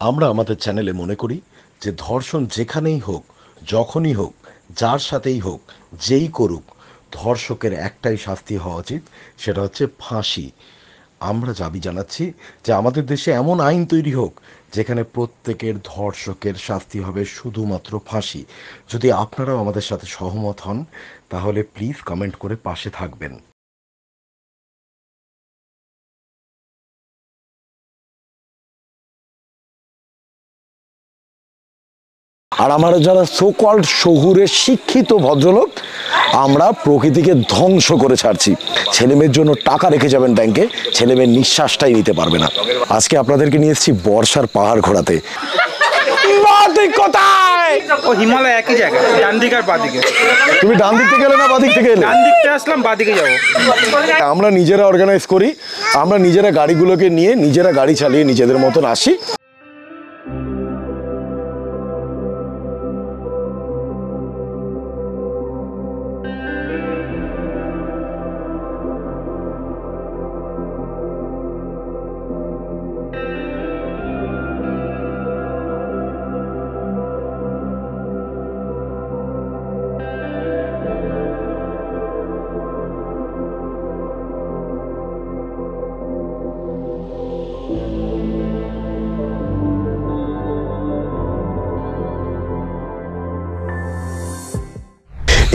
আমরা আমাদের চ্যানেলে মনে করি যে ধর্ষণ যেখানেই হোক, যখনই হোক, যার সাথেই হোক, যেই করুক, ধর্ষকের একটাই শাস্তি হওয়া উচিত, সেটা হচ্ছে ফাঁসি। আমরা দাবি জানাচ্ছি যে আমাদের দেশে এমন আইন তৈরি হোক যেখানে প্রত্যেকের ধর্ষকের শাস্তি হবে শুধুমাত্র ফাঁসি। যদি আপনারাও আমাদের সাথে সহমত হন তাহলে প্লিজ কমেন্ট করে পাশে থাকবেন। আর আমরা যারা সো কল্ড শহুরে শিক্ষিত ভদ্রলোক, আমরা প্রকৃতিকে ধ্বংস করে ছাড়ছি। ছেলেমেয়ের জন্য টাকা রেখে যাবেন ব্যাংকে, ছেলেমেয়ের নিঃশ্বাসটাই নিতে পারবে না। আজকে আপনাদেরকে নিয়ে এসেছি বর্ষার পাহাড় ঘোরাতে। কোথায়? ও হিমালয় একই জায়গা, ডান দিক আর বাঁ দিকে। তুমি ডান দিক থেকে এলে না বাঁ দিক থেকে এলে? ডান দিকতে আসলাম, বাঁ দিকে যাবো। আমরা নিজেরা অর্গানাইজ করি, আমরা নিজেরা গাড়িগুলোকে নিয়ে নিজেরা গাড়ি চালিয়ে নিজেদের মতন আসি।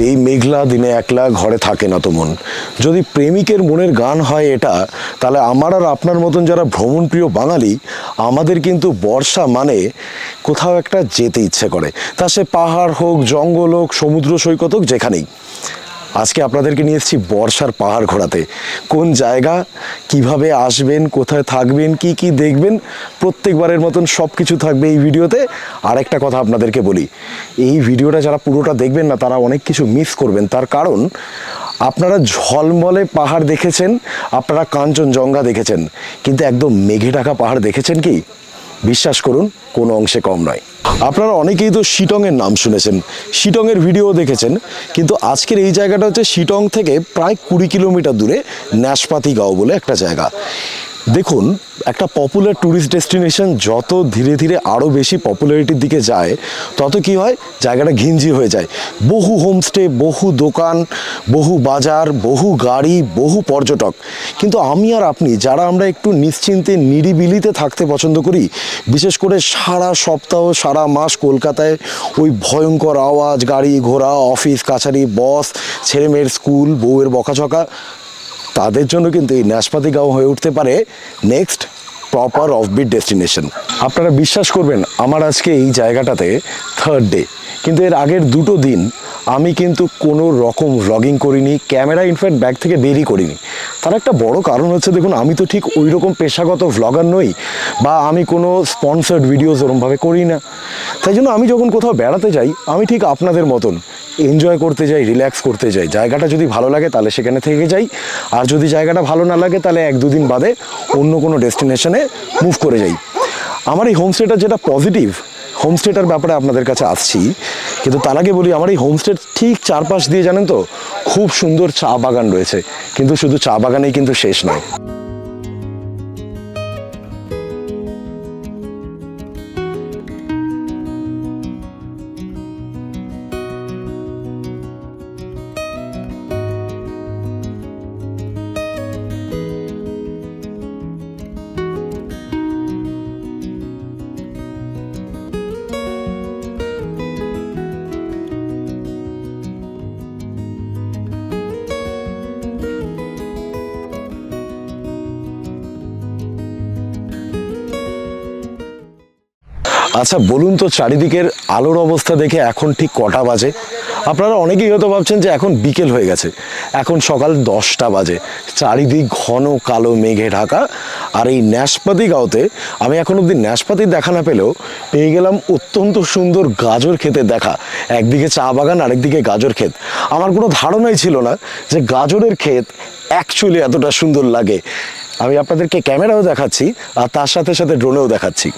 এই মেঘলা দিনে একলা ঘরে থাকে না তো মন। যদি প্রেমিকের মনের গান হয় এটা, তাহলে আমার আর আপনার মতন যারা ভ্রমণপ্রিয় বাঙালি, আমাদের কিন্তু বর্ষা মানে কোথাও একটা যেতে ইচ্ছে করে। তা সে পাহাড় হোক, জঙ্গল হোক, সমুদ্র সৈকত হোক, যেখানেই। আজকে আপনাদেরকে নিয়ে এসেছি বর্ষার পাহাড় ঘোরাতে। কোন জায়গা, কিভাবে আসবেন, কোথায় থাকবেন, কি কি দেখবেন, প্রত্যেকবারের মতন সব কিছু থাকবে এই ভিডিওতে। আর একটা কথা আপনাদেরকে বলি, এই ভিডিওটা যারা পুরোটা দেখবেন না, তারা অনেক কিছু মিস করবেন। তার কারণ, আপনারা ঝলমলে পাহাড় দেখেছেন, আপনারা কাঞ্চনজঙ্ঘা দেখেছেন, কিন্তু একদম মেঘে ঢাকা পাহাড় দেখেছেন কি? বিশ্বাস করুন, কোনো অংশে কম নয়। আপনারা অনেকেই তো শিটংয়ের নাম শুনেছেন, শিটংয়ের ভিডিও দেখেছেন, কিন্তু আজকের এই জায়গাটা হচ্ছে শিটং থেকে প্রায় 20 কিলোমিটার দূরে ন্যাশপাতি গাঁও বলে একটা জায়গা। দেখুন, একটা পপুলার ট্যুরিস্ট ডেস্টিনেশন যত ধীরে ধীরে আরও বেশি পপুলারিটির দিকে যায়, তত কি হয়, জায়গাটা ঘিঞ্জি হয়ে যায়। বহু হোমস্টে, বহু দোকান, বহু বাজার, বহু গাড়ি, বহু পর্যটক। কিন্তু আমি আর আপনি যারা আমরা একটু নিশ্চিন্তে নিরিবিলিতে থাকতে পছন্দ করি, বিশেষ করে সারা সপ্তাহ সারা মাস কলকাতায় ওই ভয়ঙ্কর আওয়াজ, গাড়ি ঘোড়া, অফিস কাছারি, বস, ছেলেমেয়ের স্কুল, বউয়ের বকাঝকা, তাদের জন্য কিন্তু এই ন্যাশপাতি গাঁও হয়ে উঠতে পারে নেক্সট প্রপার অফবিট ডেস্টিনেশন। আপনারা বিশ্বাস করবেন, আমার আজকে এই জায়গাটাতে 3rd ডে, কিন্তু এর আগের 2টো দিন আমি কিন্তু কোনো রকম ভ্লগিং করিনি, ক্যামেরা ইনফ্যাক্ট ব্যাগ থেকে বেরই করিনি। তার একটা বড় কারণ হচ্ছে, দেখুন, আমি তো ঠিক ওই রকম পেশাগত ভ্লগার নই, বা আমি কোনো স্পন্সার্ড ভিডিওস ওরমভাবে করি না। তাই জন্য আমি যখন কোথাও বেড়াতে যাই, আমি ঠিক আপনাদের মতন এনজয় করতে যাই, রিল্যাক্স করতে যাই। জায়গাটা যদি ভালো লাগে তাহলে সেখানে থেকে যাই, আর যদি জায়গাটা ভালো না লাগে তাহলে 1-2 দিন বাদে অন্য কোনো ডেস্টিনেশনে মুভ করে যাই। আমার এই হোমস্টেটার যেটা পজিটিভ, হোমস্টেটার ব্যাপারে আপনাদের কাছে আসছি, কিন্তু তার আগে বলি, আমার এই হোমস্টের ঠিক চারপাশ দিয়ে জানেন তো খুব সুন্দর চা বাগান রয়েছে। কিন্তু শুধু চা বাগানেই কিন্তু শেষ নয়। আচ্ছা বলুন তো, চারিদিকের আলোর অবস্থা দেখে এখন ঠিক কটা বাজে? আপনারা অনেকেই হয়তো ভাবছেন যে এখন বিকেল হয়ে গেছে, এখন সকাল 10টা বাজে। চারিদিক ঘন কালো মেঘে ঢাকা। আর এই ন্যাশপাতি গাঁওতে আমি এখন অবধি ন্যাশপাতির দেখা না পেলেও পেয়ে গেলাম অত্যন্ত সুন্দর গাজর ক্ষেতের দেখা। একদিকে চা বাগান, আরেকদিকে গাজর ক্ষেত। আমার কোনো ধারণাই ছিল না যে গাজরের ক্ষেত অ্যাকচুয়ালি এতটা সুন্দর লাগে। আমি আপনাদেরকে ক্যামেরাও দেখাচ্ছি, আর তার সাথে সাথে ড্রোনেও দেখাচ্ছি।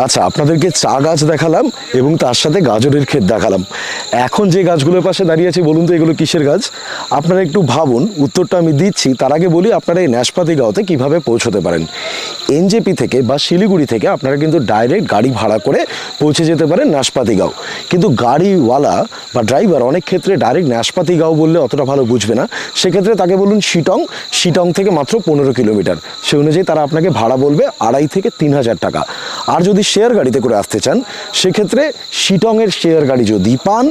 আচ্ছা, আপনাদেরকে চা গাছ দেখালাম এবং তার সাথে গাজরের ক্ষেত দেখালাম। এখন যে গাছগুলোর পাশে দাঁড়িয়ে আছি, বলুন তো এগুলো কিসের গাছ? আপনারা একটু ভাবুন, উত্তরটা আমি দিচ্ছি। তার আগে বলি আপনারা এই ন্যাশপাতিগাঁওতে কীভাবে পৌঁছতে পারেন। এনজেপি থেকে বা শিলিগুড়ি থেকে আপনারা কিন্তু ডাইরেক্ট গাড়ি ভাড়া করে পৌঁছে যেতে পারেন ন্যাশপাতিগাঁও। কিন্তু গাড়িওয়ালা বা ড্রাইভার অনেক ক্ষেত্রে ডাইরেক্ট ন্যাশপাতিগাঁও বললে অতটা ভালো বুঝবে না। সেক্ষেত্রে তাকে বলুন শিটং, শিটং থেকে মাত্র 15 কিলোমিটার। সে অনুযায়ী তারা আপনাকে ভাড়া বলবে 2,500 থেকে 3,000 টাকা। আর যদি শেয়ার গাড়িতে করে আসতে চান, সেক্ষেত্রে শিটংয়ের শেয়ার গাড়ি যদি পান,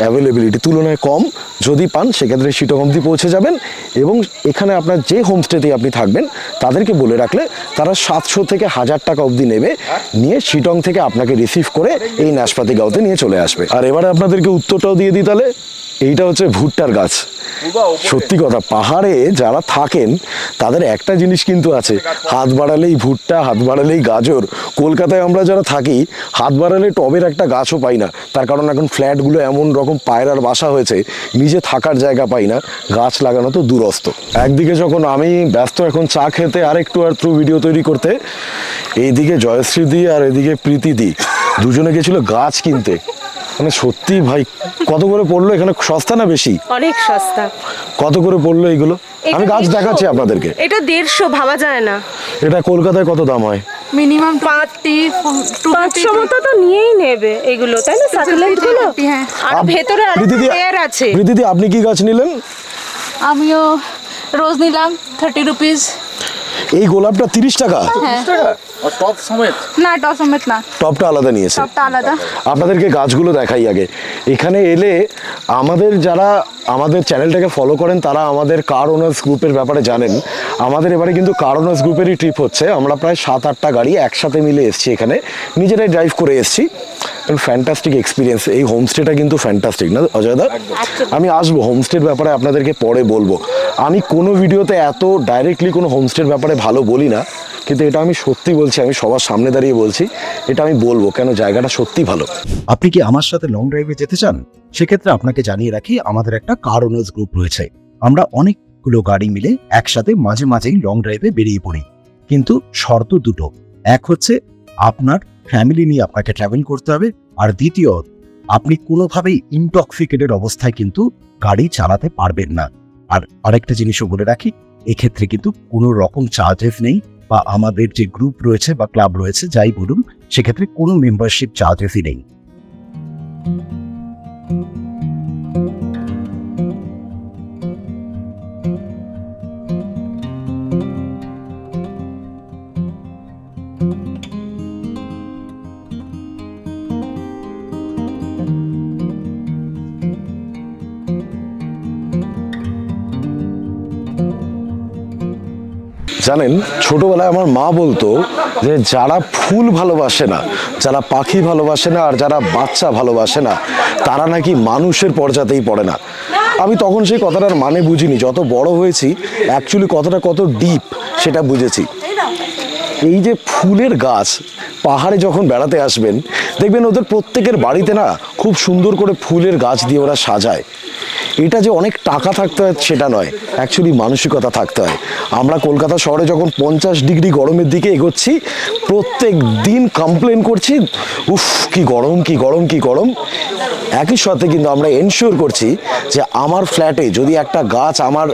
অ্যাভেলেবিলিটি তুলনায় কম যদি পান, সেক্ষেত্রে শিটং অবধি পৌঁছে যাবেন। এবং এখানে আপনার যে হোমস্টেতেই আপনি থাকবেন তাদেরকে বলে রাখলে তারা 700 থেকে 1,000 টাকা অবধি নেবে, নিয়ে শিটং থেকে আপনাকে রিসিভ করে এই ন্যাশপাতিগাঁওতে নিয়ে চলে আসবে। আর এবারে আপনাদেরকে উত্তরটাও দিয়ে দিই তাহলে। এইটা হচ্ছে ভুট্টার গাছ। সত্যি কথা, পাহাড়ে যারা থাকেন তাদের একটা জিনিস কিন্তু আছে, হাত বাড়ালেই ভুট্টা, হাত বাড়ালেই গাজর। কলকাতায় আমরা যারা থাকি, হাত বাড়ালে টবের একটা গাছও পাই না। তার কারণ এখন ফ্ল্যাটগুলো এমন রকম পায়রার বাসা হয়েছে, নিজে থাকার জায়গা পাই না, গাছ লাগানো তো দূরস্থ। একদিকে যখন আমি ব্যস্ত এখন চা খেতে আর একটু ভিডিও তৈরি করতে, এইদিকে জয়শ্রীদি আর এদিকে প্রীতিদি দুজনে গেছিল গাছ কিনতে। মানে সত্যি ভাই, কত করে পড়লো এখানে? সস্তা না বেশি? অনেক সস্তা। কত করে পড়লো এইগুলো? আমি গাছ দেখাচ্ছি আপনাদেরকে। এটা 150, ভাবা যায় না। এটা কলকাতায় কত দাম হয়? মিনিমাম 500 মতো তো নিয়েই নেবে এগুলো, তাই না? সাকুলেন্ট গুলো। আর ভেতরে আরেকটা লেয়ার আছে। প্রীতিদি, আপনি কি গাছ নিলেন? আমিও রোজ নিলাম 30 রুপিস। এই গোলাপটা 30 টাকা? টপ সমেত না, টপ সমেত না, টপটা আলাদা নিয়েছে। টপটা আলাদা। আপনাদেরকে গাছগুলো দেখাই আগে। এখানে এলে আমাদের যারা আমাদের চ্যানেলটাকে ফলো করেন তারা আমাদের কার ওনার্স গ্রুপের ব্যাপারে জানেন। আমাদের এবারে কিন্তু কার ওনার্স গ্রুপেরই ট্রিপ হচ্ছে। আমরা প্রায় 7-8টা গাড়ি একসাথে মিলে এসেছি এখানে, নিজেরাই ড্রাইভ করে এসেছি। Fantastic experience. এই হোমস্টেটা কিন্তু ফ্যান্টাস্টিক, না অজয়দা? আমি আসবো হোমস্টের ব্যাপারে, আপনাদেরকে পরে বলবো। আমি কোনো ভিডিওতে এত ডাইরেক্টলি কোনো হোমস্টের ব্যাপারে ভালো বলি না, কিন্তু এটা আমি সত্যি বলছি, আমি সবার সামনে দাঁড়িয়ে বলছি, এটা আমি বলবো কেন জায়গাটা সত্যি ভালো। আপনি কি আমার সাথে লং ড্রাইভে যেতে চান? সেক্ষেত্রে আপনাকে জানিয়ে রাখি, আমাদের একটা কার ওনার্স গ্রুপ রয়েছে। আমরা অনেকগুলো গাড়ি মিলে একসাথে মাঝে মাঝেই লং ড্রাইভে বেরিয়ে পড়ি। কিন্তু শর্ত দুটো, এক হচ্ছে আপনার ফ্যামিলি নিয়ে আপনাকে ট্রাভেল করতে হবে, আর দ্বিতীয়, আপনি কোনোভাবেই ইনটক্সিকেটেড অবস্থায় কিন্তু গাড়ি চালাতে পারবেন না। আর আরেকটা জিনিসও বলে রাখি, এক্ষেত্রে কিন্তু কোনো রকম চার্জেস নেই, বা আমাদের যে গ্রুপ রয়েছে বা ক্লাব রয়েছে যাই বলুন, সেক্ষেত্রে কোনো মেম্বারশিপ চার্জেসই নেই। জানেন, ছোটবেলায় আমার মা বলতো যে যারা ফুল ভালোবাসে না, যারা পাখি ভালোবাসে না, আর যারা বাচ্চা ভালোবাসে না, তারা নাকি মানুষের পর্যাতেই পড়ে না। আমি তখন সেই কথাটার মানে বুঝিনি। যত বড় হয়েছি অ্যাকচুয়ালি কথাটা কত ডিপ সেটা বুঝেছি। এই যে ফুলের গাছ, পাহাড়ে যখন বেড়াতে আসবেন দেখবেন ওদের প্রত্যেকের বাড়িতে না খুব সুন্দর করে ফুলের গাছ দিয়ে ওরা সাজায়। এটা যে অনেক টাকা থাকতে হয় সেটা নয়, অ্যাকচুয়ালি মানসিকতা থাকতে হয়। আমরা কলকাতা শহরে যখন 50 ডিগ্রি গরমের দিকে এগোচ্ছি, প্রত্যেক দিন কমপ্লেন করছি, উফ কি গরম, কি গরম, কি গরম। একই সাথে কিন্তু আমরা এনশিওর করছি যে আমার ফ্ল্যাটে যদি একটা গাছ আমার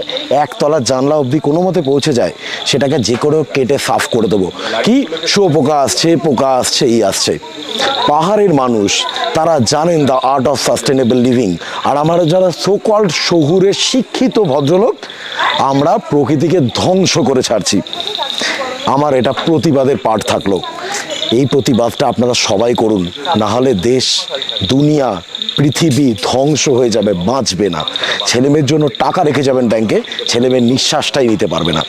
একতলার জানলা অবধি কোনো মতে পৌঁছে যায়, সেটাকে যে করে কেটে সাফ করে দেবো। কি শুয়োপোকা আসছে, পোকা আসছে, এই আসছে। পাহাড়ের মানুষ তারা জানেন the art of sustainable living. আর আমরা যারা সো কল্ড শহুরের শিক্ষিত ভদ্রলোক, আমরা প্রকৃতিকে ধ্বংস করে ছাড়ছি। আমার এটা প্রতিবাদের পাঠ থাকলো। এই প্রতিবাদটা আপনারা সবাই করুন, না হলে দেশ, দুনিয়া, পৃথিবী ধ্বংস হয়ে যাবে, বাঁচবে না। ছেলেমেয়ের জন্য টাকা রেখে যাবেন ব্যাংকে, ছেলেমেয়ের নিঃশ্বাসটাই নিতে পারবে না।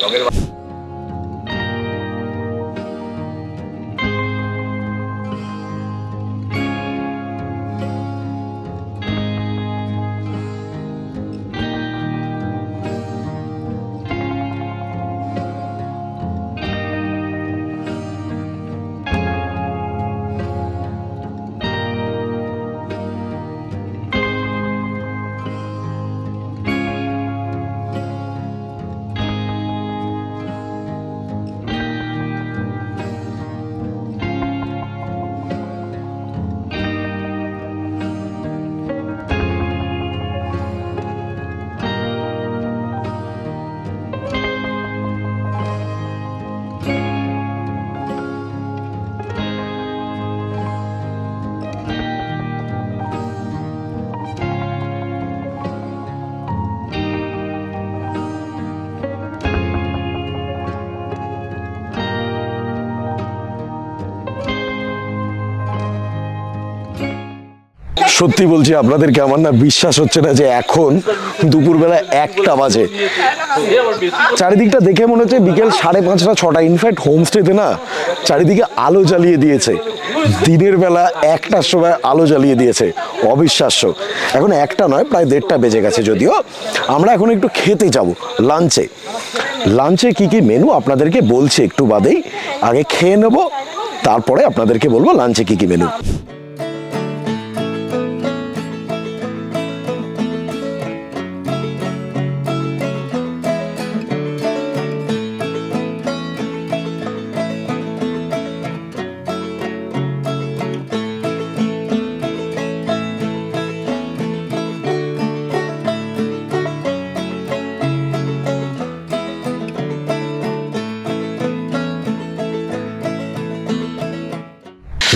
সত্যি বলছি আপনাদেরকে, আমার না বিশ্বাস হচ্ছে না যে এখন দুপুরবেলা 1টা বাজে। চারিদিকটা দেখে মনে হচ্ছে বিকেল 5:30 6টা। ইনফ্যাক্ট হোমস্টেতে না চারিদিকে আলো জ্বালিয়ে দিয়েছে, দিনের বেলা 1টার সময় আলো জ্বালিয়ে দিয়েছে, অবিশ্বাস্য। এখন 1টা নয়, প্রায় 1:30 বেজে গেছে। যদিও আমরা এখন একটু খেতে যাব লাঞ্চে। লাঞ্চে কি কি মেনু আপনাদেরকে বলছি একটু বাদেই, আগে খেয়ে নেব, তারপরে আপনাদেরকে বলবো লাঞ্চে কি কি মেনু।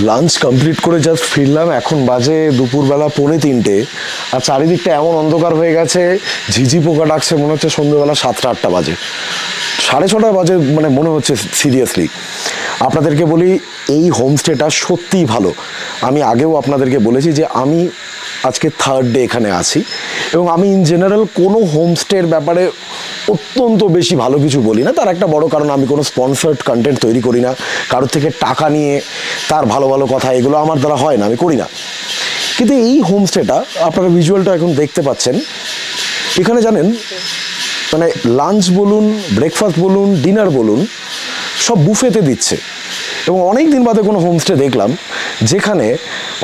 লাঞ্চ কমপ্লিট করে জাস্ট ফিরলাম, এখন বাজে দুপুরবেলা 2:45। আর চারিদিকটা এমন অন্ধকার হয়ে গেছে, ঝিঝি পোকা ডাকছে, মনে হচ্ছে সন্ধ্যেবেলা 7টা 8টা বাজে, 6:30 বাজে মানে মনে হচ্ছে সিরিয়াসলি। আপনাদেরকে বলি এই হোমস্টেটা সত্যিই ভালো। আমি আগেও আপনাদেরকে বলেছি যে আমি আজকে 3rd ডে এখানে আছি, এবং আমি ইন জেনারেল কোনো হোমস্টের ব্যাপারে অত্যন্ত বেশি ভালো কিছু বলি না। তার একটা বড় কারণ, আমি কোনো স্পন্সার্ড কন্টেন্ট তৈরি করি না, কারোর থেকে টাকা নিয়ে তার ভালো ভালো কথা এগুলো আমার দ্বারা হয় না, আমি করি না। কিন্তু এই হোমস্টেটা আপনারা ভিজুয়ালটা এখন দেখতে পাচ্ছেন, এখানে জানেন মানে লাঞ্চ বলুন, ব্রেকফাস্ট বলুন, ডিনার বলুন, সব বুফেতে দিচ্ছে। এবং অনেক দিন বাদে কোনো হোমস্টে দেখলাম যেখানে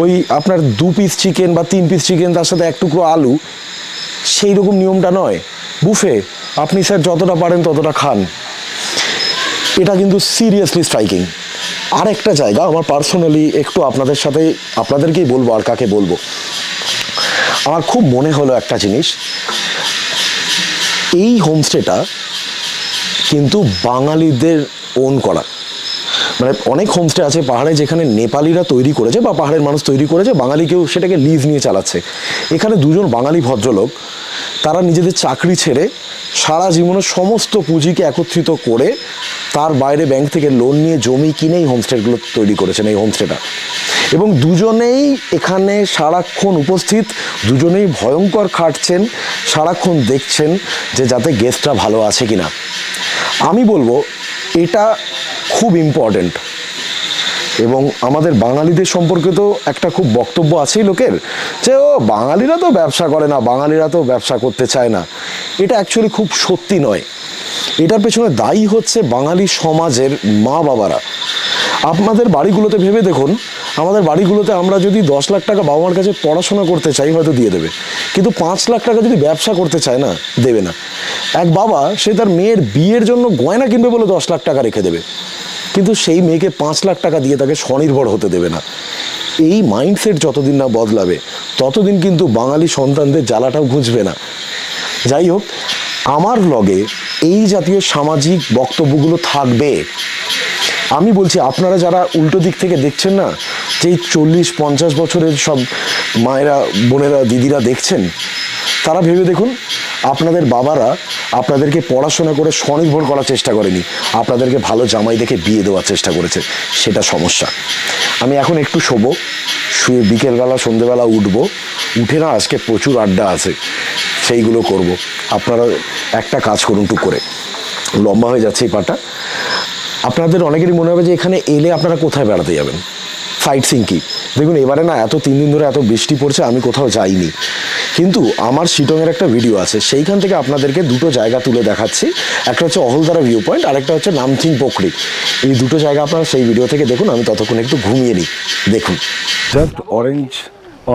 ওই আপনার 2 পিস চিকেন বা 3 পিস চিকেন তার সাথে 1 টুকরো আলু, সেই রকম নিয়মটা নয়। বুফে আপনি স্যার যতটা পারেন ততটা খান। এটা কিন্তু সিরিয়াসলি স্ট্রাইকিং। আর একটা জায়গা আমার পার্সোনালি একটু আপনাদের সাথে, আপনাদেরকেই বলবো আর কাকে বলবো, আমার খুব মনে হলো একটা জিনিস, এই হোমস্টেটা কিন্তু বাঙালিদের ওন করা। মানে অনেক হোমস্টে আছে পাহাড়ে যেখানে নেপালিরা তৈরি করেছে বা পাহাড়ের মানুষ তৈরি করেছে, বাঙালি কেউ সেটাকে লিজ নিয়ে চালাচ্ছে। এখানে 2জন বাঙালি ভদ্রলোক, তারা নিজেদের চাকরি ছেড়ে সারা জীবনের সমস্ত পুঁজিকে একত্রিত করে তার বাইরে ব্যাংক থেকে লোন নিয়ে জমি কিনে এই হোমস্টেগুলো তৈরি করেছেন, এই হোমস্টেটা। এবং দুজনেই এখানে সারাক্ষণ উপস্থিত, দুজনেই ভয়ঙ্কর খাটছেন, সারাক্ষণ দেখছেন যে যাতে গেস্টরা ভালো আছে কিনা। আমি বলবো এটা খুব ইম্পর্টেন্ট। এবং আমাদের বাঙালিদের সম্পর্কে তো একটা খুব বক্তব্য আছেই লোকের, যে ও বাঙালিরা তো ব্যবসা করে না, বাঙালিরা তো ব্যবসা করতে চায় না। এটা অ্যাকচুয়ালি খুব সত্যি নয়। এটার পেছনে দায়ী হচ্ছে বাঙালি সমাজের মা বাবারা। আপনাদের বাড়িগুলোতে ভেবে দেখুন, আমাদের বাড়িগুলোতে আমরা যদি 10 লাখ টাকা বাবা মার কাছে পড়াশোনা করতে চাই হয়তো দিয়ে দেবে, কিন্তু 5 লাখ টাকা যদি ব্যবসা করতে চায় না, দেবে না। এক বাবা সে তার মেয়ের বিয়ের জন্য গয়না কিনবে বলে 10 লাখ টাকা রেখে দেবে, কিন্তু সেই মেয়েকে 5 লাখ টাকা দিয়ে তাকে স্বনির্ভর হতে দেবে না। এই মাইন্ডসেট যতদিন না বদলাবে ততদিন কিন্তু বাঙালি সন্তানদের জ্বালাটাও ঘুচবে না। যাই হোক, আমার ব্লগে এই জাতীয় সামাজিক বক্তব্যগুলো থাকবে। আমি বলছি আপনারা যারা উল্টো দিক থেকে দেখছেন না, যে 40-50 বছরের সব মায়েরা, বোনেরা, দিদিরা দেখছেন, তারা ভেবে দেখুন আপনাদের বাবারা আপনাদেরকে পড়াশোনা করে স্বনির্ভর করার চেষ্টা করেনি, আপনাদেরকে ভালো জামাই দেখে বিয়ে দেওয়ার চেষ্টা করেছে। সেটা সমস্যা। আমি এখন একটু শোবো, শুয়ে বিকেলবেলা সন্ধেবেলা উঠবো, উঠে না আজকে প্রচুর আড্ডা আছে, সেইগুলো করব। আপনারা একটা কাজ করুন, টুক করে, লম্বা হয়ে যাচ্ছে এই পাটা। আপনাদের অনেকেরই মনে হবে যে এখানে এলে আপনারা কোথায় বেড়াতে যাবেন, সাইট সিইং কি। দেখুন এবারে না এত 3 দিন ধরে এত বৃষ্টি পড়ছে, আমি কোথাও যাইনি, কিন্তু আমার শিটংয়ের একটা ভিডিও আছে, সেইখান থেকে আপনাদেরকে 2টো জায়গা তুলে দেখাচ্ছি। একটা হচ্ছে অহলদারা ভিউ পয়েন্ট, আর একটা হচ্ছে নামচিং পোখরি। এই 2টো জায়গা আপনারা সেই ভিডিও থেকে দেখুন, আমি ততক্ষণ একটু ঘুমিয়ে নিই। দেখুন, জাস্ট অরেঞ্জ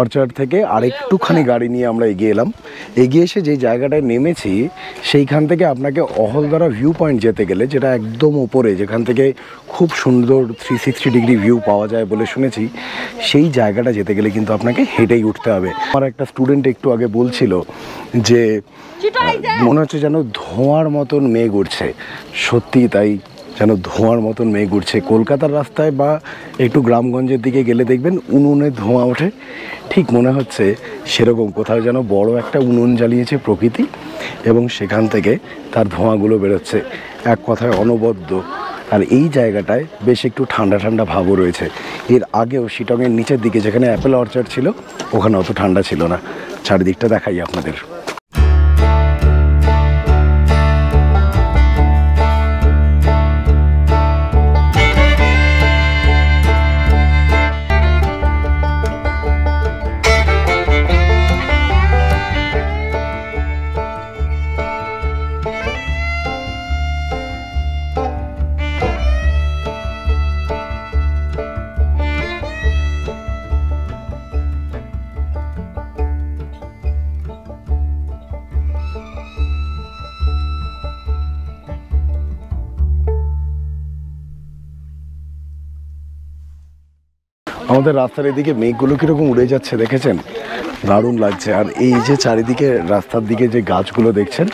অর্চার্ড থেকে আরেকটুখানি গাড়ি নিয়ে আমরা এগিয়ে এলাম। এগিয়ে এসে যেই জায়গাটায় নেমেছি সেইখান থেকে আপনাকে অহলদারা ভিউ পয়েন্ট যেতে গেলে, যেটা একদম উপরে, যেখান থেকে খুব সুন্দর 360 ডিগ্রি ভিউ পাওয়া যায় বলে শুনেছি, সেই জায়গাটা যেতে গেলে কিন্তু আপনাকে হেঁটেই উঠতে হবে। আমার একটা স্টুডেন্ট একটু আগে বলছিল যে মনে হচ্ছে যেন ধোঁয়ার মতন মেঘ উঠছে। সত্যি তাই, যেন ধোঁয়ার মতন মেঘ উঠছে। কলকাতার রাস্তায় বা একটু গ্রামগঞ্জের দিকে গেলে দেখবেন উনুনে ধোঁয়া ওঠে, ঠিক মনে হচ্ছে সেরকম কোথাও যেন বড় একটা উনুন জ্বালিয়েছে প্রকৃতি, এবং সেখান থেকে তার ধোঁয়াগুলো বেরোচ্ছে। এক কথায় অনবদ্য আর এই জায়গাটায় বেশ একটু ঠান্ডা ঠান্ডা ভাবও রয়েছে। এর আগেও শিটংয়ের নিচের দিকে যেখানে অ্যাপেল অর্চার্ড ছিল ওখানে অত ঠান্ডা ছিল না। চারিদিকটা দেখাই আপনাদের। আমাদের রাস্তার এদিকে মেঘগুলো কীরকম উড়ে যাচ্ছে দেখেছেন, দারুণ লাগছে। আর এই যে চারিদিকে রাস্তার দিকে যে গাছগুলো দেখছেন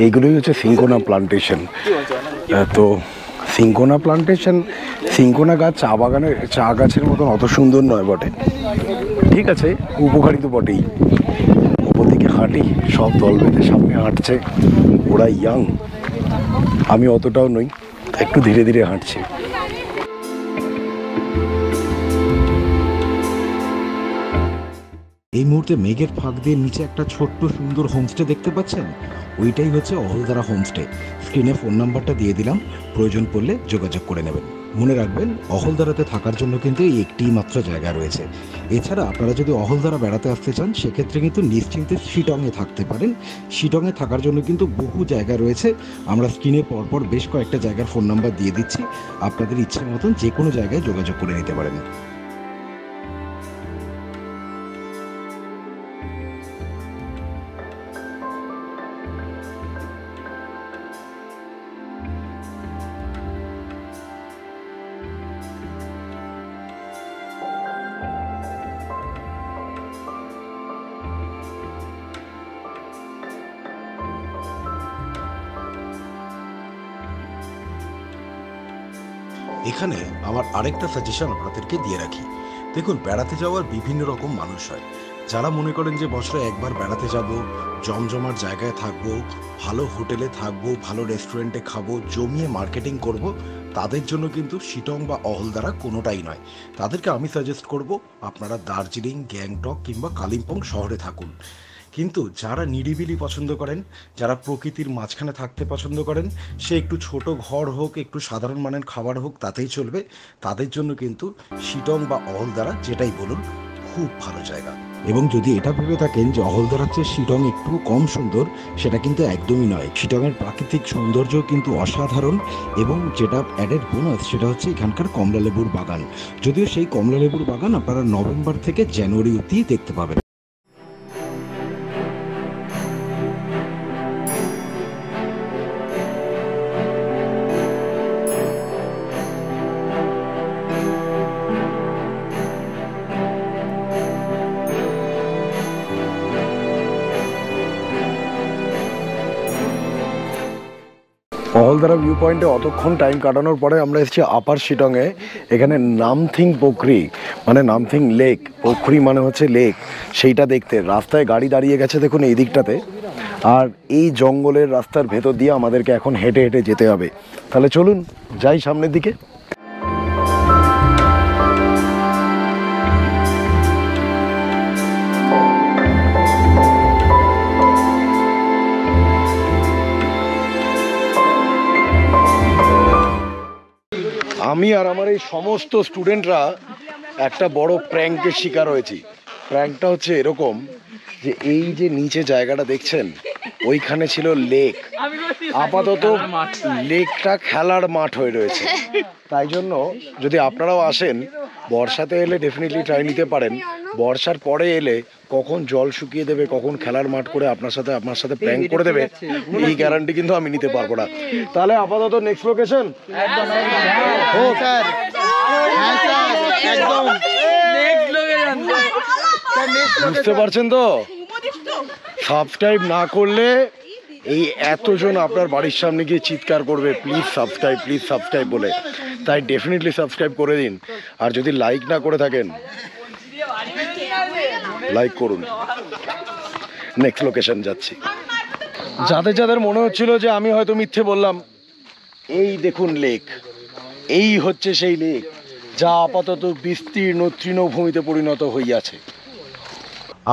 এইগুলোই হচ্ছে সিঙ্কোনা প্লান্টেশন। তো সিঙ্কোনা প্লান্টেশন, সিঙ্কোনা গাছ চা গাছের মতন অত সুন্দর নয় বটে, ঠিক আছে, উপকারী তো বটেই। ওপর দিকে হাঁটি, সব দল বেঁধে সামনে হাঁটছে, ওরা ইয়াং, আমি অতটাও নই, একটু ধীরে ধীরে হাঁটছি। এই মুহূর্তে মেঘের ফাঁক দিয়ে নিচে একটা ছোট্ট সুন্দর হোমস্টে দেখতে পাচ্ছেন, ওইটাই হচ্ছে অহলদারা হোমস্টে। স্ক্রিনে ফোন নাম্বারটা দিয়ে দিলাম, প্রয়োজন পড়লে যোগাযোগ করে নেবেন। মনে রাখবেন অহলদারাতে থাকার জন্য কিন্তু এই একটিই মাত্র জায়গা রয়েছে। এছাড়া আপনারা যদি অহলদারা বেড়াতে আসতে চান সেক্ষেত্রে কিন্তু নিশ্চিন্তে শিটংয়ে থাকতে পারেন। শিটংয়ে থাকার জন্য কিন্তু বহু জায়গা রয়েছে, আমরা স্ক্রিনে পরপর বেশ কয়েকটা জায়গার ফোন নাম্বার দিয়ে দিচ্ছি, আপনাদের ইচ্ছে মতন যে কোনো জায়গায় যোগাযোগ করে নিতে পারেন। এখানে আমার আরেকটা সাজেশন আপনাদেরকে দিয়ে রাখি। দেখুন, বেড়াতে যাওয়ার বিভিন্ন রকম মানুষ হয়। যারা মনে করেন যে বছরে একবার বেড়াতে যাব, জমজমার জায়গায় থাকবো, ভালো হোটেলে থাকবো, ভালো রেস্টুরেন্টে খাবো, জমিয়ে মার্কেটিং করব, তাদের জন্য কিন্তু শিটং বা অহলদারা কোনোটাই নয়। তাদেরকে আমি সাজেস্ট করব আপনারা দার্জিলিং, গ্যাংটক কিংবা কালিম্পং শহরে থাকুন। কিন্তু যারা নিরিবিলি পছন্দ করেন, যারা প্রকৃতির মাঝখানে থাকতে পছন্দ করেন, সে একটু ছোট ঘর হোক, একটু সাধারণ মানের খাবার হোক, তাতেই চলবে, তাদের জন্য কিন্তু শিটং বা অহলদারা যেটাই বলুন খুব ভালো জায়গা। এবং যদি এটা ভেবে থাকেন যে অহলদারার চেয়ে শিটং একটু কম সুন্দর, সেটা কিন্তু একদমই নয়। শিটংয়ের প্রাকৃতিক সৌন্দর্য কিন্তু অসাধারণ, এবং যেটা অ্যাডেড বোনাস সেটা হচ্ছে এখানকার কমলালেবুর বাগান। যদিও সেই কমলালেবুর বাগান আপনারা নভেম্বর থেকে জানুয়ারি অবধি দেখতে পাবেন। অহলদারা ভিউ পয়েন্টে অতক্ষণ টাইম কাটানোর পরে আমরা এসেছি আপার শিটংয়ে। এখানে নামথিং পোখরি মানে নামথিং লেক, পোখরি মানে হচ্ছে লেক, সেইটা দেখতে রাস্তায় গাড়ি দাঁড়িয়ে গেছে দেখুন এই দিকটাতে। আর এই জঙ্গলের রাস্তার ভেতর দিয়ে আমাদেরকে এখন হেঁটে হেঁটে যেতে হবে। তাহলে চলুন যাই সামনের দিকে। আমি আর আমার এই সমস্ত স্টুডেন্টরা একটা বড় প্র্যাঙ্কের শিকার হয়েছি। প্র্যাঙ্কটা হচ্ছে এরকম যে এই যে নিচে জায়গাটা দেখছেন ওইখানে ছিল লেক, আপাতত লেকটা খেলার মাঠ হয়ে রয়েছে। তাই জন্য যদি আপনারাও আসেন বর্ষাতে এলে ডেফিনেটলি ট্রাই নিতে পারেন। বর্ষার পরে এলে কখন জল শুকিয়ে দেবে, কখন খেলার মাঠ করে আপনার সাথে প্র্যাঙ্ক করে দেবে, এই গ্যারান্টি কিন্তু আমি নিতে পারবো না। তাহলে আপাতত নেক্সট লোকেশন বুঝতে পারছেন তো? সাবস্ক্রাইব না করলে এই এতজন আপনার বাড়ির সামনে গিয়ে চিৎকার করবে প্লিজ সাবস্ক্রাইব বলে। তাই ডেফিনেটলি সাবস্ক্রাইব করে দিন। আর যদি লাইক না করে থাকেন লাইক করুন। নেক্সট লোকেশন যাচ্ছি। যাদের যাদের মনে হচ্ছিল যে আমি হয়তো মিথ্যে বললাম, এই দেখুন লেক, এই হচ্ছে সেই লেক যা আপাতত বিস্তীর্ণ তৃণভূমিতে পরিণত হইয়াছে।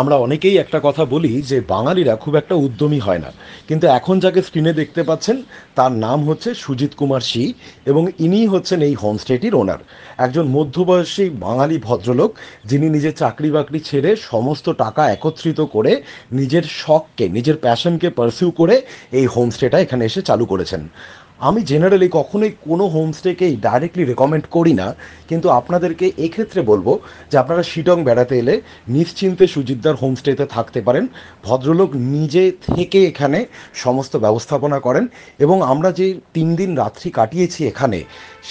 আমরা অনেকেই একটা কথা বলি যে বাঙালিরা খুব একটা উদ্যমী হয় না, কিন্তু এখন যাকে স্ক্রিনে দেখতে পাচ্ছেন তার নাম হচ্ছে সুজিত কুমার শি এবং ইনিই হচ্ছেন এই হোমস্টেটির ওনার। একজন মধ্যবয়সী বাঙালি ভদ্রলোক যিনি নিজের চাকরি বাকরি ছেড়ে সমস্ত টাকা একত্রিত করে নিজের শখকে, নিজের প্যাশনকে পারসিউ করে এই হোমস্টেটা এখানে এসে চালু করেছেন। আমি জেনারেলি কখনোই কোনো হোমস্টেকেই ডাইরেক্টলি রেকমেন্ড করি না, কিন্তু আপনাদেরকে এক্ষেত্রে বলবো যে আপনারা শিটং বেড়াতে এলে নিশ্চিন্তে সুজিতদার হোমস্টেতে থাকতে পারেন। ভদ্রলোক নিজে থেকে এখানে সমস্ত ব্যবস্থাপনা করেন এবং আমরা যে 3 দিন রাত্রি কাটিয়েছি এখানে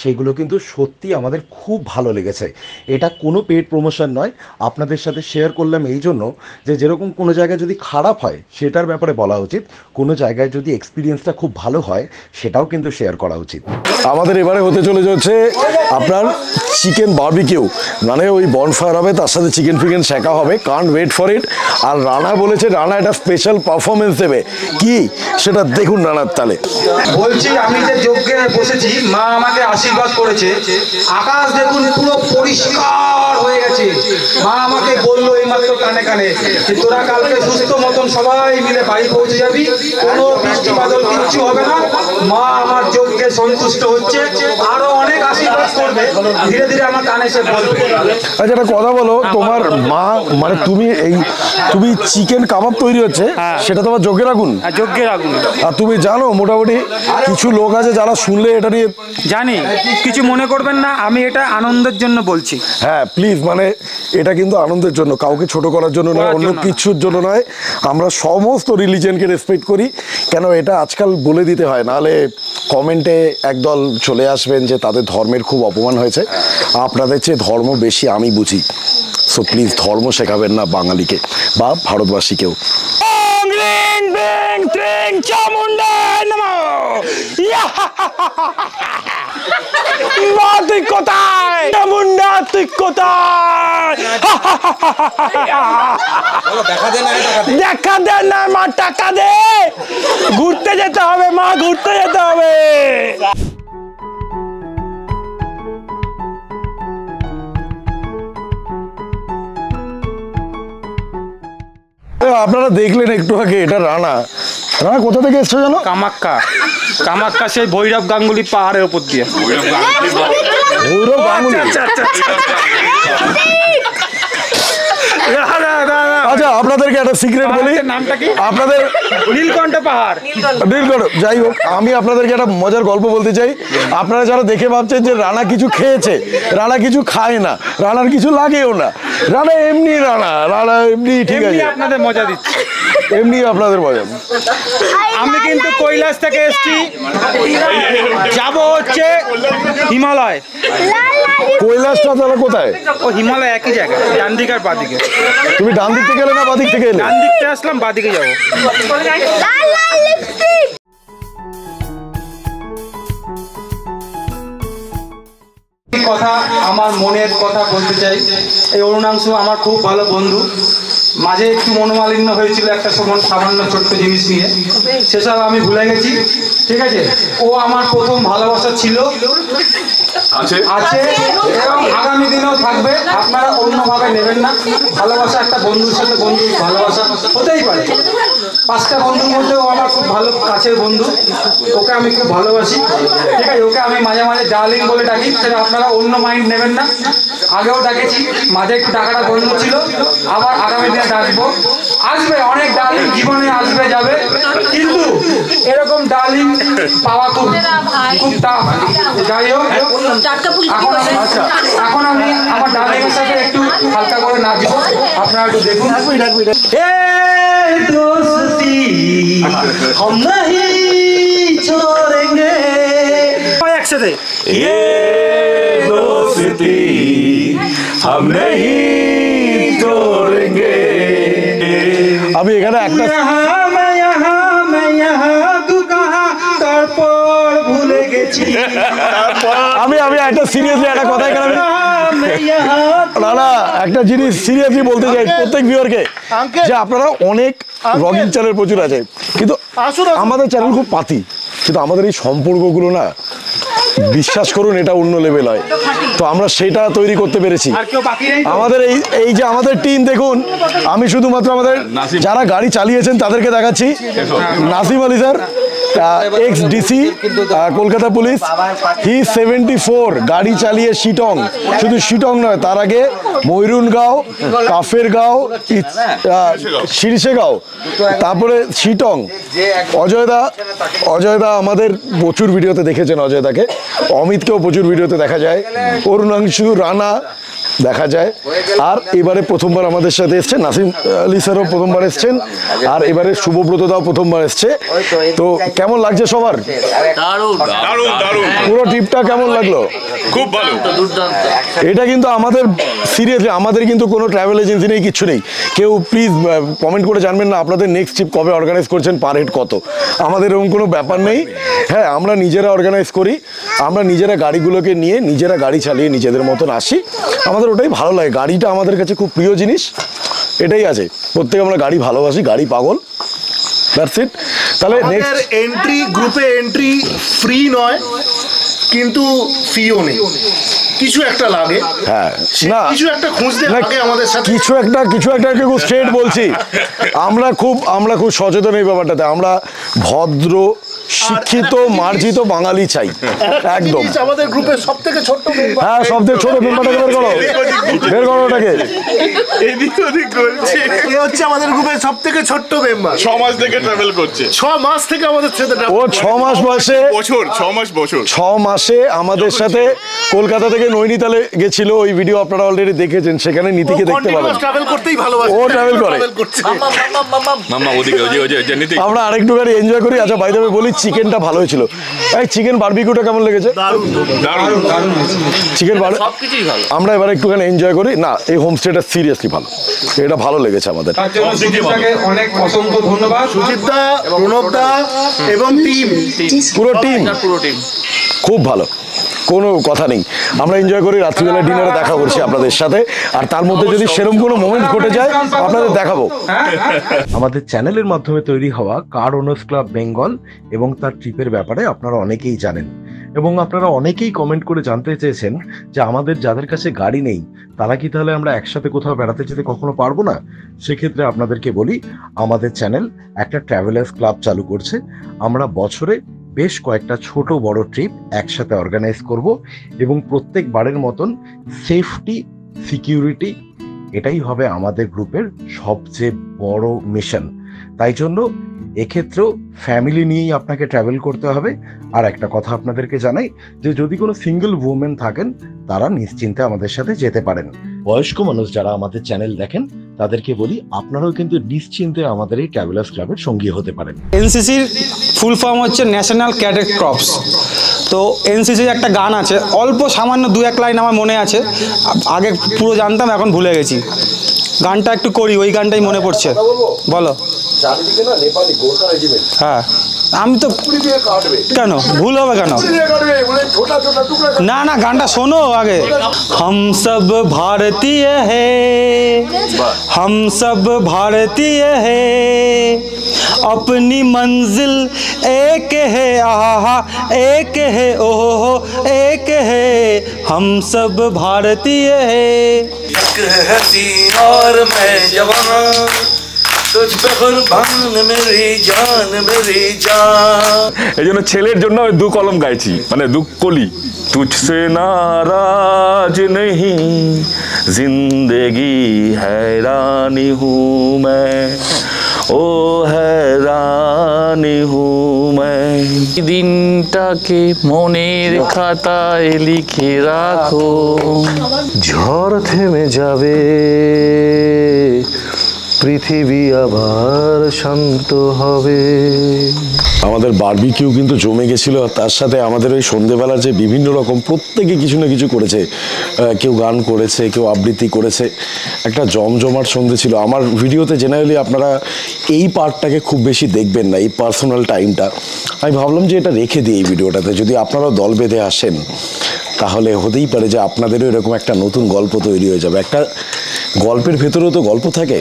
সেগুলো কিন্তু সত্যি আমাদের খুব ভালো লেগেছে। এটা কোনো পেড প্রমোশন নয়, আপনাদের সাথে শেয়ার করলাম এই জন্য যে যেরকম কোনো জায়গায় যদি খারাপ হয় সেটার ব্যাপারে বলা উচিত, কোনো জায়গায় যদি এক্সপিরিয়েন্সটা খুব ভালো হয় সেটাও কিন্তু শেয়ার করা উচিত। আমাদের এবারে হতে চলে যাচ্ছে আপনার চিকেন বারবিকিউ, মানে ওই বনফায়ার হবে, তার সাথে চিকেন ফিকেন শেখা হবে। Can't wait for it. আর রানা বলেছে রানা একটা স্পেশাল পারফরমেন্স দেবে, কি সেটা দেখুন রানার তালে। বলছি আমি যে যজ্ঞে বসেছি, মা আমাকে আশীর্বাদ করেছে। আকাশ দেখুন পুরো পরিষ্কার হয়ে গেছে। মা আমাকে বললো এইমাত্র কানে কানে যে তোরা কালকে সুস্থ মতন সবাই মিলে বাড়ি পৌঁছে যাবি, কোনো বৃষ্টি বাদল কিচ্ছু হবে না। মা আমার যজ্ঞে সন্তুষ্ট হচ্ছে, আরো অনেক আশীর্বাদ করবে, ধীরে ধীরে আমার কানে এসে বলবে। আচ্ছা একটা কথা বলো, তোমার মা মানে তুমি চিকেন কাবাব তৈরি হচ্ছে সেটা তোমার যজ্ঞের আগুন? যজ্ঞের আগুন। আর তুমি জানো মোটামুটি কিছু লোক আছে যারা শুনলে এটা নিয়ে জানি, কিছু মনে করবেন না, আমি এটা আনন্দের জন্য বলছি। হ্যাঁ প্লিজ, মানে এটা কিন্তু আনন্দের জন্য, কাউকে ছোট করার জন্য নয়, অন্য কিছুর জন্য নয়। আমরা সমস্ত রিলিজিয়নকে রেসপেক্ট করি, কেন এটা আজকাল বলে দিতে হয়, নাহলে কমেন্টে একদল চলে আসবেন যে তাদের ধর্মের খুব অপমান হয়েছে। আপনাদের চেয়ে ধর্ম বেশি আমি বুঝি, সো প্লিজ ধর্ম শেখাবেন না বাঙালিকে বা ভারতবাসীকেও। তুই কোথায় মুন্ডা, তুই কোথায়? দেখা দে না মা, টাকা দে, ঘুরতে যেতে হবে মা, ঘুরতে যেতে হবে। আপনারা দেখলেন একটু আগে, এটা রানা। রানা কোথা থেকে এসছো জানো? কামাক্কা সেই ভৈরব গাঙ্গুলি পাহাড়ের উপর দিয়ে। ভৈরব গাঙ্গুলি? আচ্ছা আপনাদেরকে একটা সিক্রেট বলি, নামটা কি? আপনাদের নীলকণ্ঠ পাহাড়। নীলকণ্ঠ। যাই হোক, আমি আপনাদেরকে একটা মজার গল্প বলতে চাই। আপনারা যারা দেখে ভাবছেন যে রানা কিছু খেয়েছে, রানা কিছু খায় না, রানার কিছু লাগেও না, রানা এমনি রানা এমনি, ঠিক আছে, আপনাদের মজা দিচ্ছে, এমনি আপনাদের মজা। আমি কিন্তু কৈলাস থেকে এসেছি, যাব হচ্ছে হিমালয়। কৈলাসটা তাহলে কোথায়? ও হিমালয় একই জায়গায়, ডান দিক আর বাঁ দিকে। তুমি ডান দিক থেকে এলে না বাঁ দিক থেকে এলে? ডান দিক থেকে আসলাম, বাঁ দিকে যাবো। কথা আমার মনের কথা বলতে চাই। এই অরুণাংশু আমার খুব ভালো বন্ধু। মাঝে একটু মনোমালিন্য হয়েছিল একটা সামান্য ছোট্ট জিনিস নিয়ে, সেসব আমি ভুলে গেছি, ঠিক আছে। ও আমার প্রথম ভালোবাসা ছিল, আছে এবং আগামী দিনেও থাকবে। আপনারা অন্যভাবে নেবেন না, ভালোবাসা একটা বন্ধুর সাথে বন্ধু ভালোবাসা হতেই পারে। 5টা বন্ধুর মধ্যে ও আমার খুব ভালো কাছের বন্ধু, ওকে আমি খুব ভালোবাসি, ঠিক আছে। ওকে আমি মাঝে মাঝে ডার্লিং বলে ডাকি, সেটা আপনারা অন্য মাইন্ড নেবেন না। আগেও ডাকেছি, মাঝে একটু টাকাটা বন্ধ ছিল, আবার আগামী দিনে ডাকবো। আসবে অনেক ডার্লিং, জীবনে আসবে যাবে, কিন্তু এরকম ডার্লিং পাওয়া খুব টাফ। যাই হোক, এখন আমি আমার ডার্লিংয়ের সাথে একটু হালকা করে নাচবো, আপনারা একটু দেখুন। दोस्ती हम नहीं छोड़ेंगे, একসাথে ये दोस्ती हम नहीं छोड़ेंगे। আমি এখানে একটা ভুলে গেছি। আমি একটা সিরিয়াসলি একটা কথা এখানে না একটা জিনিস সিরিয়াসলি বলতে চাই প্রত্যেক ভিউয়ারকে, যে আপনারা অনেক ব্লগিং চ্যানেল প্রচুর আছে, কিন্তু আমাদের চ্যানেল খুব পাতি, কিন্তু আমাদের এই সম্পর্কগুলো না বিশ্বাস করুন এটা অন্য লেভেল হয়। তো আমরা সেটা তৈরি করতে পেরেছি। আর কেউ বাকি নেই তো? আমাদের এই যে আমাদের টিম দেখুন, আমি শুধুমাত্র আমাদের যারা গাড়ি চালিয়েছেন তাদেরকে দেখাচ্ছি। Nasim Ali sir, ex DC Kolkata police, he 74 গাড়ি চালিয়ে শিটং, শুধু শিটং নয়, তার আগে ময়ূরনগাঁও, কাফেরগাঁও, শিরশেগাঁও, তারপরে শিটং। অজয়দা আমাদের প্রচুর ভিডিওতে দেখেছেন, অজয়দাকে, অমিতকেও প্রচুর ভিডিওতে দেখা যায়, অরুণাংশু, রানা দেখা যায়। আর এবারে প্রথমবার আমাদের সাথে এসছে নাসিম আলী স্যারও প্রথমবার এসছেন, আর এবারে শুভব্রতদাও প্রথমবার এসছে। তো কেমন লাগছে সবার? পুরো ট্রিপটা কেমন লাগলো? খুব ভালো, এটা কিন্তু আমাদের সিরিয়াসলি আমাদের কিন্তু কোনো ট্রাভেল এজেন্সি নেই, কিছু নেই। কেউ প্লিজ কমেন্ট করে জানবেন না আপনাদের নেক্সট ট্রিপ কবে অর্গানাইজ করছেন, পার হেড কত। আমাদের এরকম কোনো ব্যাপার নেই। হ্যাঁ, আমরা নিজেরা অর্গানাইজ করি, আমরা নিজেরা গাড়িগুলোকে নিয়ে নিজেরা গাড়ি চালিয়ে নিজেদের মতন আসি। আমাদের ওটাই ভালো লাগে, গাড়িটা আমাদের কাছে খুব প্রিয় জিনিস, এটাই আছে। প্রত্যেকে আমরা গাড়ি ভালোবাসি, গাড়ি পাগল, দ্যাটস ইট। তাহলে নেক্সট এন্ট্রি গ্রুপে এন্ট্রি ফ্রি নয়, কিন্তু ফিও নেই, কিছু একটা লাগে। হ্যাঁ, না কিছু একটা খুঁজতে লাগে আমাদের সাথে, কিছু একটা খুব স্ট্রেট বলছি। আমরা খুব সচেতন এই ব্যাপারটাতে। আমরা ভদ্র, শিক্ষিত, মার্জিত বাঙালি চাই একদম। আমাদের গ্রুপের সবথেকে ছোট্ট মেম্বার, হ্যাঁ, সবথেকে ছোট মেম্বারটাকে বের করো ওটাকে। এদিক ওদিক করছে। এ হচ্ছে আমাদের গ্রুপের সবথেকে ছোট্ট মেম্বার, 6 মাস থেকে ট্রাভেল করছে। 6 মাস থেকে আমাদের সাথে ও 6 মাস বয়সে, 6 মাসে আমাদের সাথে কলকাতা থেকে নৈনিতালে গেছিল। ওই ভিডিও আপনারা অলরেডি দেখেছেন, সেখানে নীতিকে দেখতে পাবেন। ট্রাভেল করতেই ভালোবাসে, ও ট্রাভেল করে। মাম্মা ওদিকে ওই নীতি। আমরা আরেকটু গাড়ি এনজয় করি। আচ্ছা, বাই দ্য ওয়ে বলি, চিকেনটা ভালো হয়েছিল। এই চিকেন বারবিকিউটা কেমন লেগেছে? চিকেন সবকিছুই ভালো। আমরা এবার একটুখানি এনজয় করি। না, এই হোমস্টেটা সিরিয়াসলি ভালো, এটা ভালো লেগেছে আমাদের। তার জন্য সুজিতদাকে অনেক অসংখ্য ধন্যবাদ। সুজিতদা, প্রণবদা এবং টিম, পুরো টিম খুব ভালো, কোনো কথা নেই। আমরা এনজয় করি, রাত্রিবেলা ডিনারে দেখা করছি আপনাদের সাথে। আর তার মধ্যে যদি সেরকম কোনো মোমেন্ট ঘটে যায় আপনাদের দেখাবো। আমাদের চ্যানেলের মাধ্যমে তৈরি হওয়া কার ওনার্স ক্লাব বেঙ্গল এবং তার ট্রিপের ব্যাপারে আপনারা অনেকেই জানেন, এবং আপনারা অনেকেই কমেন্ট করে জানতে চেয়েছেন যে আমাদের যাদের কাছে গাড়ি নেই তারা কি তাহলে আমরা একসাথে কোথাও বেড়াতে যেতে কখনো পারবো না? সেক্ষেত্রে আপনাদেরকে বলি, আমাদের চ্যানেল একটা ট্রাভেলার্স ক্লাব চালু করছে। আমরা বছরে বেশ কয়েকটা ছোট বড় ট্রিপ একসাথে অর্গানাইজ করব, এবং প্রত্যেক বারের মতন সেফটি, সিকিউরিটি, এটাই হবে আমাদের গ্রুপের সবচেয়ে বড় মিশন। তাই জন্য এক্ষেত্রেও ফ্যামিলি নিয়েই আপনাকে ট্রাভেল করতে হবে। আর একটা কথা আপনাদেরকে জানাই যে যদি কোনো সিঙ্গেল উমেন থাকেন তারা নিশ্চিন্তে আমাদের সাথে যেতে পারেন। বয়স্ক মানুষ যারা আমাদের চ্যানেল দেখেন তাদেরকে বলি, আপনারাও কিন্তু নিশ্চিন্তে আমাদের এই ট্রাভেলার্স ক্লাবের সঙ্গী হতে পারেন। এনসিসির ফুল ফর্ম হচ্ছে ন্যাশনাল ক্যাডেট ক্রপস। তো এনসিসির একটা গান আছে, অল্প সামান্য 2-1 লাইন আমার মনে আছে, আগে পুরো জানতাম, এখন ভুলে গেছি। গানটা একটু করি, ওই গানটাই মনে পড়ছে। বলো। হ্যাঁ, আমি তো কেন ভুল হবে কেন? না না, গানটা শোনো আগে। हम सब भारतीय है, हम सब भारतीय है, अपनी मंजिल एक है, आहा एक है, ओहो एक है, हम सब भारतीय है। और मैं जवान, तुझ पे कुर्बान मेरी जान, मेरी जान। এই জন্য ছেলের জন্য 2 কলম গাইছি, মানে 2 কলি। तुझसे नाराज नहीं, जिंदगी हैरानी हूँ मैं, ओ हैरानी हूँ मैं। দিনটাকে মনের খাতায় লিখে রাখো, ঝড় থেমে যাবে, পৃথিবী আবার শান্ত হবে। আমাদের বারবিকিউ কিন্তু জমে গেছিল, তার সাথে আমাদের ওই সন্ধেবেলার যে বিভিন্ন রকম প্রত্যেকে কিছু না কিছু করেছে, কেউ গান করেছে, কেউ আবৃত্তি করেছে, একটা জমজমাট সন্ধে ছিল। আমার ভিডিওতে জেনারেলি আপনারা এই পার্টটাকে খুব বেশি দেখবেন না, এই পার্সোনাল টাইমটা। আমি ভাবলাম যে এটা রেখে দিই এই ভিডিওটাতে, যদি আপনারাও দল বেঁধে আসেন তাহলে হতেই পারে যে আপনাদেরও এরকম একটা নতুন গল্প তৈরি হয়ে যাবে। একটা গল্পের ভেতরেও তো গল্প থাকে,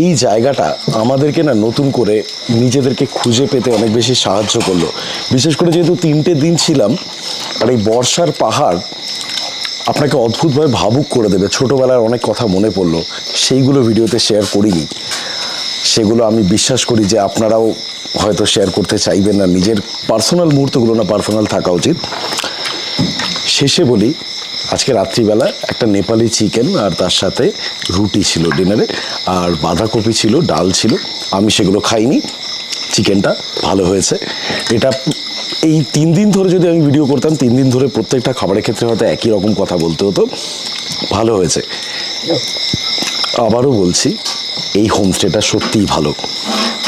এই জায়গাটা আমাদেরকে না নতুন করে নিজেদেরকে খুঁজে পেতে অনেক বেশি সাহায্য করলো। বিশেষ করে যেহেতু 3টে দিন ছিলাম, আর এই বর্ষার পাহাড় আপনাকে অদ্ভুতভাবে ভাবুক করে দেবে। ছোটোবেলার অনেক কথা মনে পড়লো, সেইগুলো ভিডিওতে শেয়ার করিনি। সেগুলো আমি বিশ্বাস করি যে আপনারাও হয়তো শেয়ার করতে চাইবেন না, নিজের পার্সোনাল মুহূর্তগুলো না পার্সোনাল থাকা উচিত। শেষে বলি, আজকে রাত্রিবেলা একটা নেপালি চিকেন আর তার সাথে রুটি ছিল ডিনারে, আর বাঁধাকপি ছিল, ডাল ছিল। আমি সেগুলো খাইনি, চিকেনটা ভালো হয়েছে। এটা এই 3 দিন ধরে যদি আমি ভিডিও করতাম, 3 দিন ধরে প্রত্যেকটা খাবারের ক্ষেত্রে হয়তো একই রকম কথা বলতে হতো। ভালো হয়েছে। আবারও বলছি, এই হোমস্টেটা সত্যিই ভালো।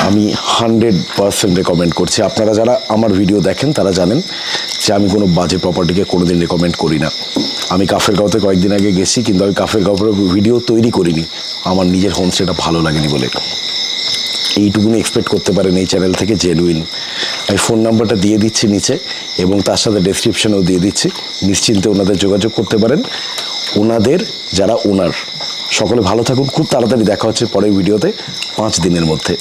আমি 100% রেকমেন্ড করছি। আপনারা যারা আমার ভিডিও দেখেন তারা জানেন যে আমি কোনো বাজে প্রপার্টিকে কোনোদিন রেকমেন্ড করি না। আমি কাফেরগাঁওতে কয়েকদিন আগে গেছি, কিন্তু আমি কাফেরগাঁওর ভিডিও তৈরি করিনি, আমার নিজের হোমস্টেটা ভালো লাগেনি বলে। এইটুকুনি এক্সপেক্ট করতে পারেন এই চ্যানেল থেকে, জেনুইন। আমি ফোন নাম্বারটা দিয়ে দিচ্ছি নিচে, এবং তার সাথে ডেসক্রিপশনেও দিয়ে দিচ্ছি। নিশ্চিন্তে ওনাদের যোগাযোগ করতে পারেন, ওনাদের যারা ওনার। সকলে ভালো থাকুন, খুব তাড়াতাড়ি দেখা হচ্ছে পরের ভিডিওতে 5 দিনের মধ্যে।